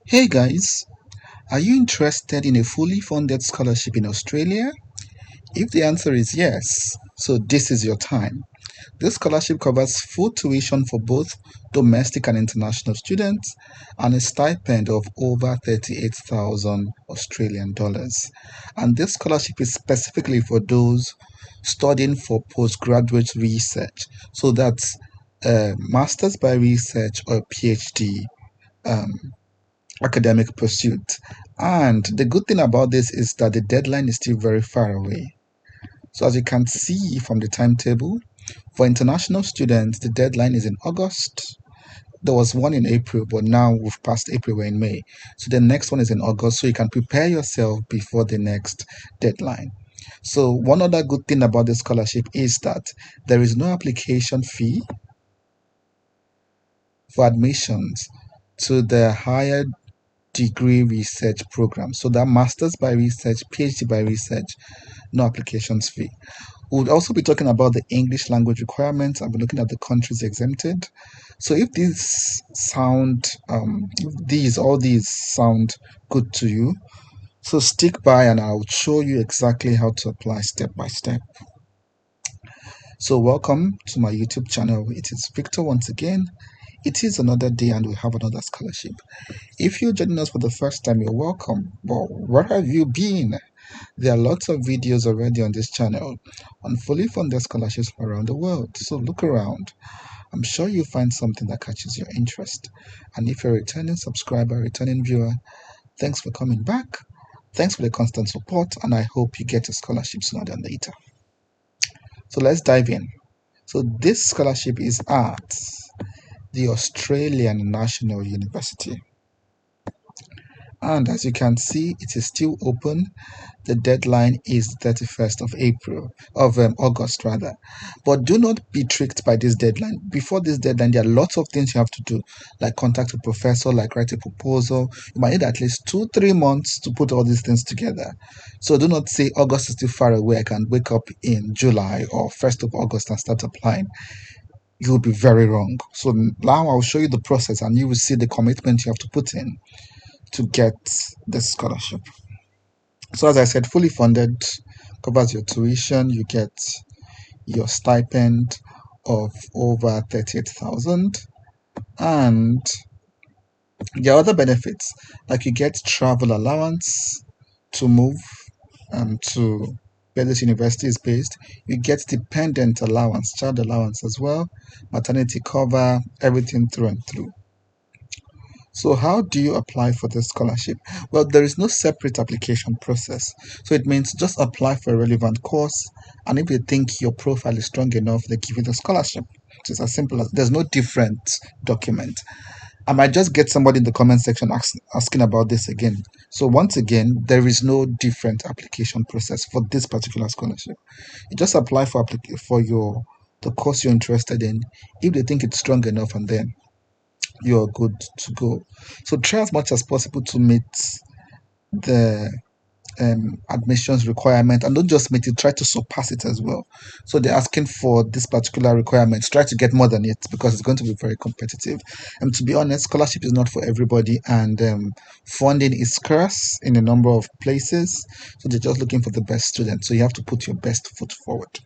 Hey guys, are you interested in a fully funded scholarship in Australia? If the answer is yes, so this is your time. This scholarship covers full tuition for both domestic and international students and a stipend of over 38,000 Australian dollars. And this scholarship is specifically for those studying for postgraduate research. So that's a master's by research or PhD um, academic pursuit. And the good thing about this is that the deadline is still very far away. So, as you can see from the timetable, for international students, the deadline is in August. There was one in April, but now we've passed April, we're in May. So, the next one is in August, so you can prepare yourself before the next deadline. So, one other good thing about this scholarship is that there is no application fee for admissions to the higher degree research program. So that master's by research, PhD by research, no applications fee. We'll also be talking about the English language requirements and be looking at the countries exempted. So if all these sound good to you, so stick by and I'll show you exactly how to apply step by step. So welcome to my YouTube channel. It is Victor once again. It is another day and we have another scholarship. If you're joining us for the first time, you're welcome. But where have you been? There are lots of videos already on this channel on fully funded scholarships from around the world. So look around. I'm sure you'll find something that catches your interest. And if you're a returning subscriber, returning viewer, thanks for coming back. Thanks for the constant support, and I hope you get a scholarship sooner than later. So let's dive in. So this scholarship is at the Australian National University. And as you can see, it is still open. The deadline is 31st of August rather. But do not be tricked by this deadline. Before this deadline, there are lots of things you have to do, like contact a professor, like write a proposal. You might need at least 2-3 months to put all these things together. So do not say August is too far away. I can wake up in July or 1st of August and start applying. You'll be very wrong. So now I'll show you the process and you will see the commitment you have to put in to get this scholarship. So as I said, fully funded, covers your tuition, you get your stipend of over 38,000, and there are other benefits like you get travel allowance to move to where this university is based. You get dependent allowance, child allowance as well, maternity cover, everything through and through. So how do you apply for this scholarship? Well, there is no separate application process. So it means just apply for a relevant course, and if they think your profile is strong enough, they give you the scholarship. It's as simple as there's no different document. I might just get somebody in the comment section asking about this again. So once again, there is no different application process for this particular scholarship. You just apply for the course you're interested in. If they think it's strong enough, and then you're good to go. So try as much as possible to meet the admissions requirement, and don't just meet it, try to surpass it as well. So they're asking for this particular requirement, try to get more than it because it's going to be very competitive. And to be honest, scholarship is not for everybody, and funding is scarce in a number of places, so they're just looking for the best students. So you have to put your best foot forward.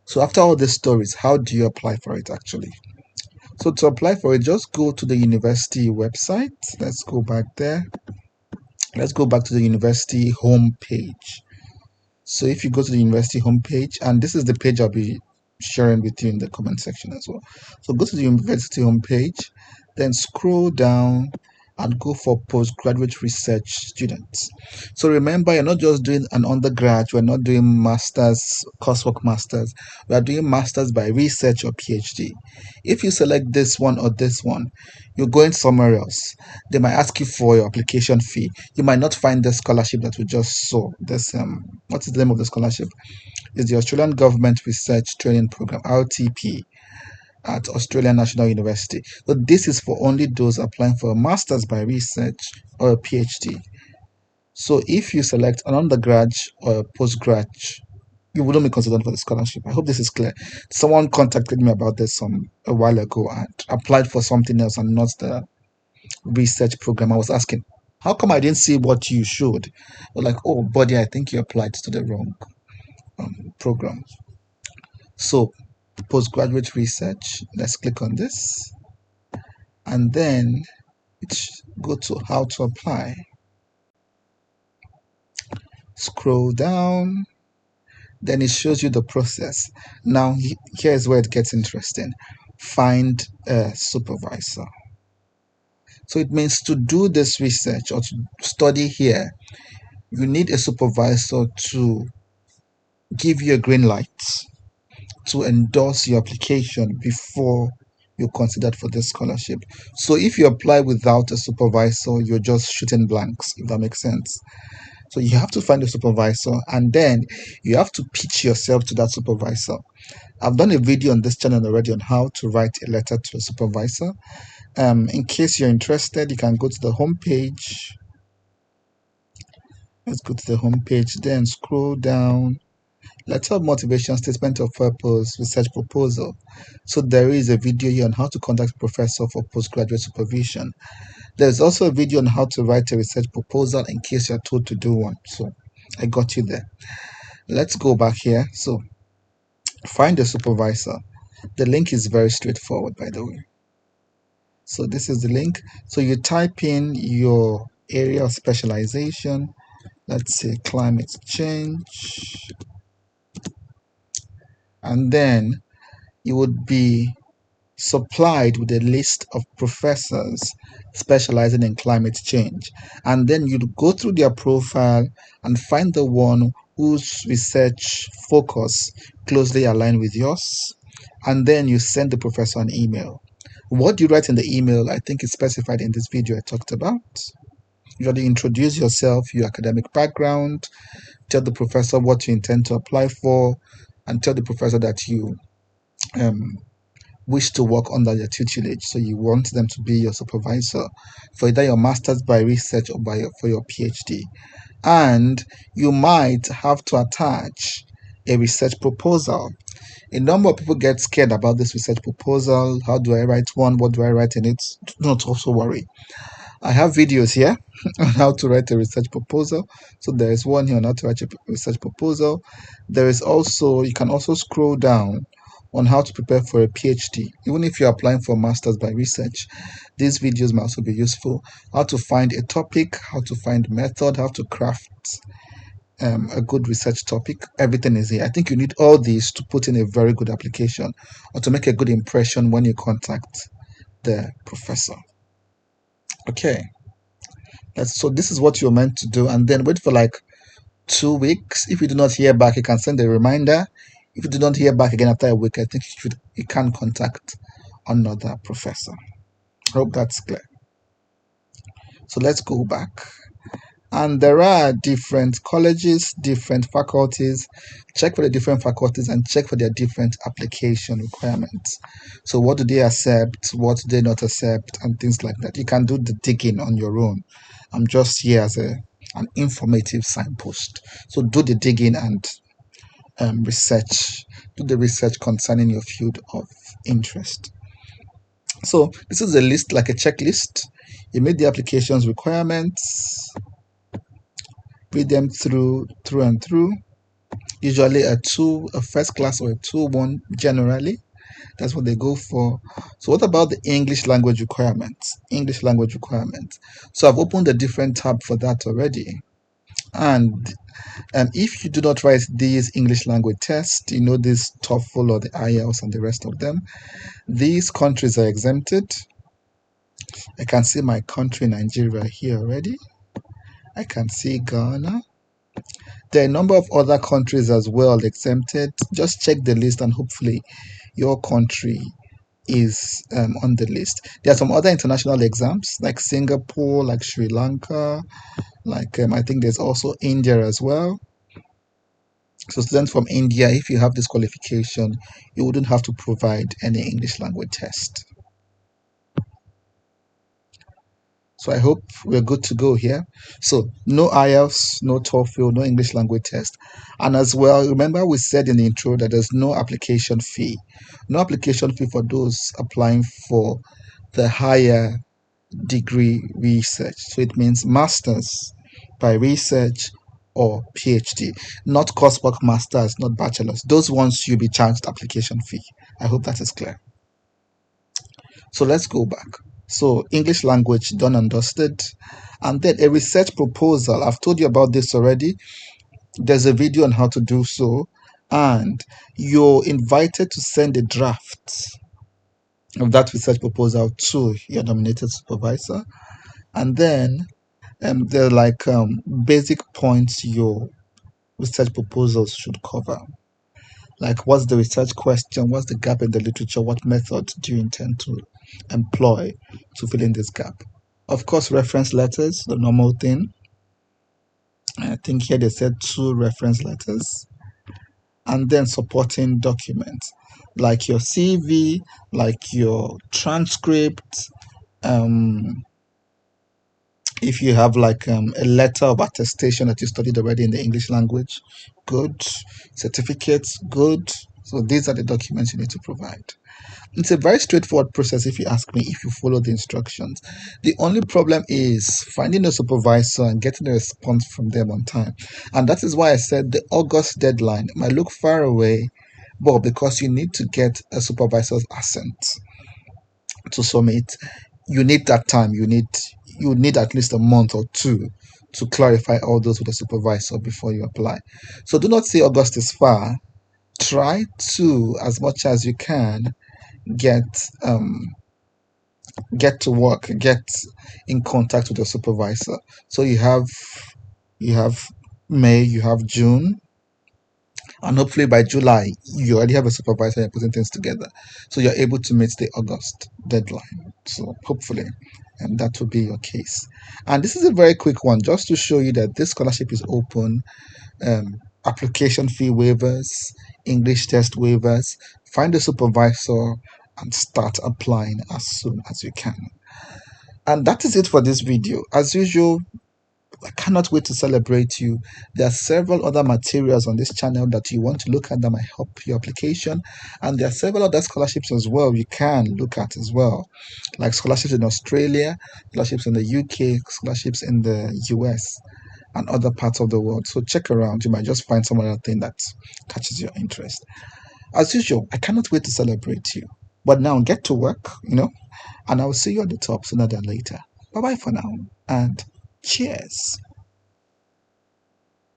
So after all these stories, how do you apply for it actually? So to apply for it, just go to the university website. Let's go back there. Let's go back to the university homepage. So if you go to the university homepage, and this is the page I'll be sharing with you in the comment section as well. So go to the university homepage, then scroll down and go for postgraduate research students. So remember, you're not just doing an undergrad, we're not doing masters, coursework masters, we are doing masters by research or PhD. If you select this one or this one, you're going somewhere else. They might ask you for your application fee. You might not find the scholarship that we just saw. This what is the name of the scholarship? It's the Australian Government Research Training Program, RTP, at Australian National University. So this is for only those applying for a master's by research or a PhD. So if you select an undergrad or a postgrad, you wouldn't be considered for the scholarship. I hope this is clear. Someone contacted me about this a while ago and applied for something else and not research program. I was asking, how come I didn't see what you showed? They're like, oh, buddy, I think you applied to the wrong program. So, postgraduate research, let's click on this. And then go to how to apply. Scroll down, then it shows you the process. Now, here's where it gets interesting. Find a supervisor. So it means to do this research or to study here, you need a supervisor to give you a green light, to endorse your application before you're considered for this scholarship. So if you apply without a supervisor, you're just shooting blanks, if that makes sense. So you have to find a supervisor, and then you have to pitch yourself to that supervisor. I've done a video on this channel already on how to write a letter to a supervisor. In case you're interested, you can go to the home page. Let's go to the home page, then scroll down. Letter of motivation, statement of purpose, research proposal. So there is a video here on how to contact a professor for postgraduate supervision. There's also a video on how to write a research proposal in case you're told to do one. So I got you there. Let's go back here. So find a supervisor. The link is very straightforward, by the way. So this is the link. So you type in your area of specialization. Let's say climate change. And then you would be supplied with a list of professors specializing in climate change. And then you'd go through their profile and find the one whose research focus closely aligned with yours. And then you send the professor an email. What you write in the email, I think is specified in this video I talked about. You already introduce yourself, your academic background, tell the professor what you intend to apply for, and tell the professor that you wish to work under their tutelage. So you want them to be your supervisor for either your master's by research or for your PhD. And you might have to attach a research proposal. A number of people get scared about this research proposal. How do I write one? What do I write in it? Do not also worry. I have videos here on how to write a research proposal. So there is one here on how to write a research proposal. There is also, you can also scroll down on how to prepare for a PhD. Even if you're applying for masters by research, these videos might also be useful. How to find a topic, how to find method, how to craft a good research topic. Everything is here. I think you need all these to put in a very good application or to make a good impression when you contact the professor. Okay, so this is what you're meant to do, and then wait for like 2 weeks. If you do not hear back, you can send a reminder. If you do not hear back again after a week, I think you can contact another professor. I hope that's clear. So let's go back. And there are different colleges, different faculties. Check for the different faculties and check for their different application requirements. So what do they accept, what do they not accept, and things like that. You can do the digging on your own. I'm just here as an informative signpost. So do the digging and research. Do the research concerning your field of interest. So this is a list, like a checklist. You made the application's requirements, read them through and through. Usually a first class or a 2-1 generally. That's what they go for. So what about the English language requirements? English language requirements. So I've opened a different tab for that already. And if you do not write these English language tests, this TOEFL or the IELTS and the rest of them, these countries are exempted. I can see my country, Nigeria, here already. I can see Ghana. There are a number of other countries as well exempted. Just check the list and hopefully your country is on the list. There are some other international exams like Singapore, like Sri Lanka, like I think there's also India as well. So students from India, if you have this qualification, you wouldn't have to provide any English language test. So I hope we're good to go here. So no IELTS, no TOEFL, no English language test. And as well, remember we said in the intro that there's no application fee. No application fee for those applying for the higher degree research. So it means masters by research or PhD, not coursework masters, not bachelors. Those ones you'll be charged application fee. I hope that is clear. So let's go back. So English language done and dusted. And then a research proposal. I've told you about this already. There's a video on how to do so. And you're invited to send a draft of that research proposal to your nominated supervisor. And then there are like basic points your research proposals should cover. Like, what's the research question? What's the gap in the literature? What method do you intend to employ to fill in this gap? Of course, reference letters, the normal thing. I think here they said 2 reference letters. And then supporting documents like your CV, like your transcript. If you have like a letter of attestation that you studied already in the English language, good. Certificates, good. So these are the documents you need to provide. It's a very straightforward process if you ask me, if you follow the instructions. The only problem is finding a supervisor and getting a response from them on time. And that is why I said the August deadline might look far away, but because you need to get a supervisor's assent to submit, you need that time. You need at least a month or 2 to clarify all those with the supervisor before you apply. So do not say August is far. Try to, as much as you can, get to work, get in contact with your supervisor. So you have May, you have June, and hopefully by July you already have a supervisor and putting things together, so you're able to meet the August deadline. So hopefully, and that will be your case. And this is a very quick one, just to show you that this scholarship is open. Application fee waivers, English test waivers. Find a supervisor and start applying as soon as you can. And that is it for this video. As usual, I cannot wait to celebrate you. There are several other materials on this channel that you want to look at that might help your application. And there are several other scholarships as well you can look at as well, like scholarships in Australia, scholarships in the UK, scholarships in the US, and other parts of the world. So check around. You might just find some other thing that catches your interest. As usual, I cannot wait to celebrate you. But now get to work, and I will see you at the top sooner than later. Bye bye for now, and cheers.